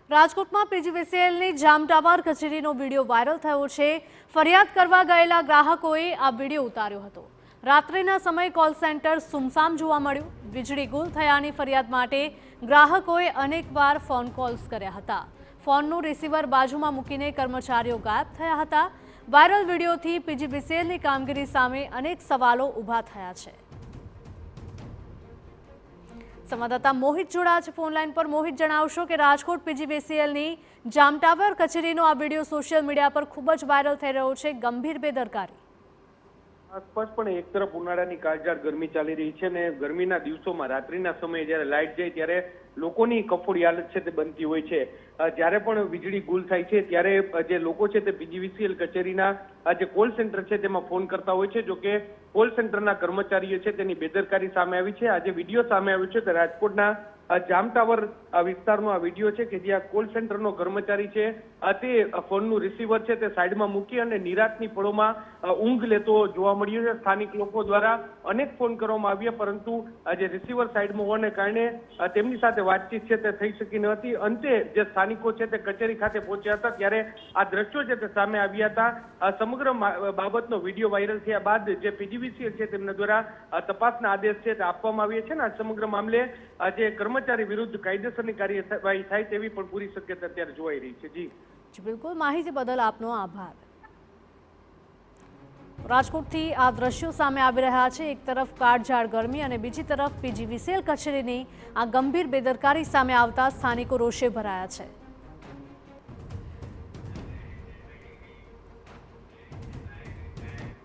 રાજકોટમાં પીજીવીસીએલની જામટાવર કચેરીનો video viral થયો છે। ફરિયાદ કરવા ગયેલા ગ્રાહકોએ આ વિડીયો ઉતાર્યો હતો। રાત્રિના સમયે કોલ સેન્ટર સુમસામ જોવા મળ્યું। વીજળી ગુલ થયાની ફરિયાદ માટે ગ્રાહકોએ અનેકવાર ફોન કોલ્સ કર્યા હતા। ફોનનું રિસીવર બાજુમાં મૂકીને કર્મચારીઓ ગાયબ થયા હતા। વાયરલ વિડીયોથી પીજીવીસીએલની કામગીરી સામે અનેક સવાલો ઊભા થયા છે। संवाददाता मोहित जोड़ा है फोन लाइन पर। मोहित जणावशो कि राजकोट पीजीवीसीएलनी जामटावर कचेरीनो आ विडियो सोशल मीडिया पर खूब ज वायरल थई रह्यो छे। गंभीर बेदरकारी। સ્પષ્ટપણે એક તરફ ઉનાળાની કાળઝાળ ગરમી ચાલી રહી છે ને ગરમીના દિવસોમાં રાત્રિના સમયે જ્યારે લાઇટ જાય ત્યારે લોકોની કફોડી હાલત છે તે બનતી હોય છે। જ્યારે પણ વીજળી ગુલ થાય છે ત્યારે જે લોકો છે તે પીજીવીસીએલ કચેરીના જે કોલ સેન્ટર છે તેમાં ફોન કરતા હોય છે। જો કે કોલ સેન્ટરના કર્મચારીઓ છે તેની બેદરકારી સામે આવી છે। આજે વિડીયો સામે આવ્યો છે કે રાજકોટના જામટાવર વિસ્તારનો આ વિડીયો છે કે જ્યાં કોલ સેન્ટરનો કર્મચારી છે તે ફોનનું રિસીવર છે તે સાઈડમાં મૂકી અને નિરાંતની પળોમાં ઊંઘ લેતો જોવા મળ્યો છે। સ્થાનિક લોકો દ્વારા અનેક ફોન કરવામાં આવ્યા પરંતુ જે રિસીવર સાઈડમાં હોવાને કારણે તેમની સાથે વાતચીત છે તે થઈ શકી ન હતી। અંતે જે સ્થાનિકો છે તે કચેરી ખાતે પહોંચ્યા હતા ત્યારે આ દ્રશ્યો છે તે સામે આવ્યા હતા। સમગ્ર બાબતનો વિડીયો વાયરલ થયા બાદ જે પીજીવીસીએલ છે તેમના દ્વારા તપાસના આદેશ છે તે આપવામાં આવ્યા છે ને આ સમગ્ર મામલે જે કર્મચારી વિરુદ્ધ કાયદેસરની કાર્યવાહી થાય તેવી પણ પૂરી શક્યતા અત્યારે જોવાઈ રહી છે। જી બિલકુલ, માહિતી બદલ આપનો આભાર। રાજકોટથી આ દ્રશ્યો સામે આવી રહ્યા છે। એક તરફ કાળઝાળ ગરમી અને બીજી તરફ પીજીવીસીએલ કચેરીની આ ગંભીર બેદરકારી સામે આવતા સ્થાનિકો રોષે ભરાયા છે।